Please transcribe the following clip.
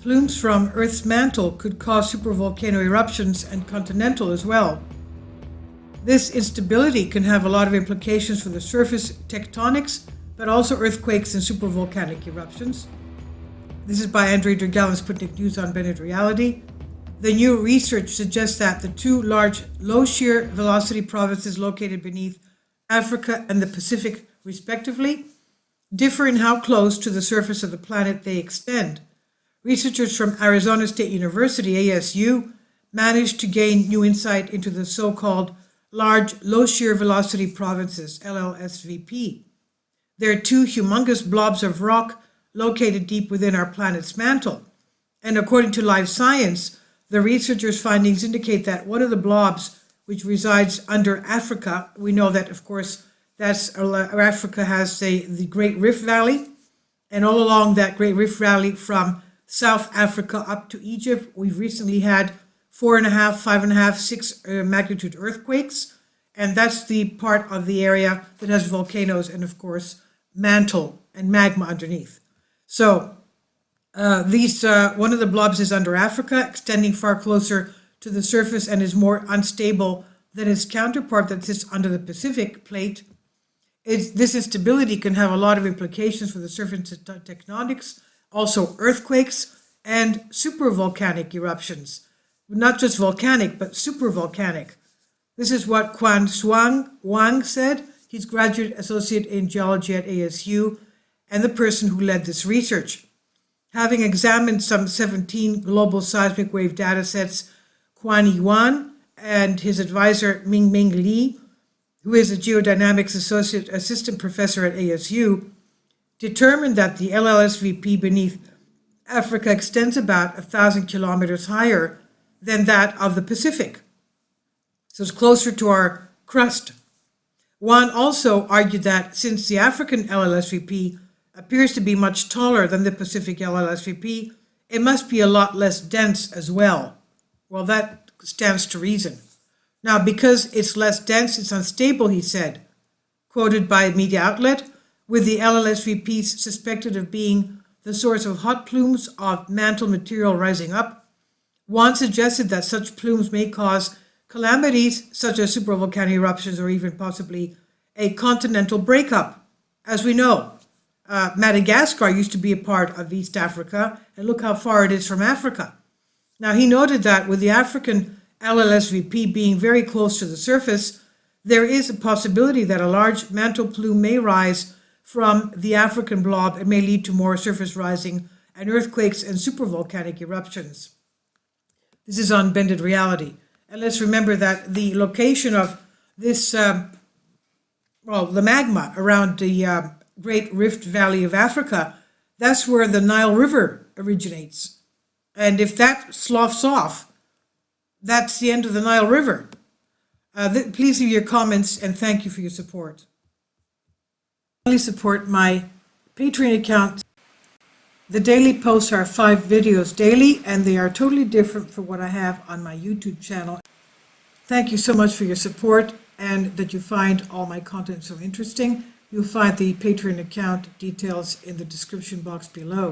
Plumes from Earth's mantle could cause supervolcano eruptions and Continental as well. This instability can have a lot of implications for the surface tectonics, but also earthquakes and supervolcanic eruptions. This is by Andrei Dragalian, Sputnik News on Bended Reality. The new research suggests that the two large low shear velocity provinces located beneath Africa and the Pacific, respectively, differ in how close to the surface of the planet they extend. Researchers from Arizona State University, ASU, managed to gain new insight into the so-called large low shear velocity provinces, LLSVP. They are two humongous blobs of rock located deep within our planet's mantle. And according to Live Science, the researchers' findings indicate that one of the blobs, which resides under Africa, we know that, of course, Africa has the Great Rift Valley, and all along that Great Rift Valley from South Africa up to Egypt, we've recently had 4.5, 5.5, 6 magnitude earthquakes, and that's the part of the area that has volcanoes and, of course, mantle and magma underneath. So one of the blobs is under Africa, extending far closer to the surface and is more unstable than its counterpart that sits under the Pacific plate. This instability can have a lot of implications for the surface tectonics, also earthquakes and supervolcanic eruptions. Not just volcanic, but supervolcanic. This is what Quan Xuan Wang said. He's graduate associate in geology at ASU and the person who led this research. Having examined some 17 global seismic wave datasets, Quan Yuan and his advisor Mingming Li, who is a geodynamics assistant professor at ASU, determined that the LLSVP beneath Africa extends about 1,000 kilometers higher than that of the Pacific. So it's closer to our crust. Juan also argued that since the African LLSVP appears to be much taller than the Pacific LLSVP, it must be a lot less dense as well. Well, that stands to reason. Now, because it's less dense, it's unstable, he said, quoted by a media outlet, with the LLSVPs suspected of being the source of hot plumes of mantle material rising up. Juan suggested that such plumes may cause calamities such as supervolcanic eruptions or even possibly a continental breakup. As we know, Madagascar used to be a part of East Africa, and look how far it is from Africa. Now, he noted that with the African LLSVP being very close to the surface, there is a possibility that a large mantle plume may rise from the African blob and may lead to more surface rising and earthquakes and supervolcanic eruptions. This is on Bended Reality. And let's remember that the location of this, the magma around the Great Rift Valley of Africa, that's where the Nile River originates. And if that sloughs off, that's the end of the Nile River. Please leave your comments and thank you for your support. Please support my Patreon account. The daily posts are 5 videos daily, and they are totally different from what I have on my YouTube channel. Thank you so much for your support and that you find all my content so interesting. You'll find the Patreon account details in the description box below.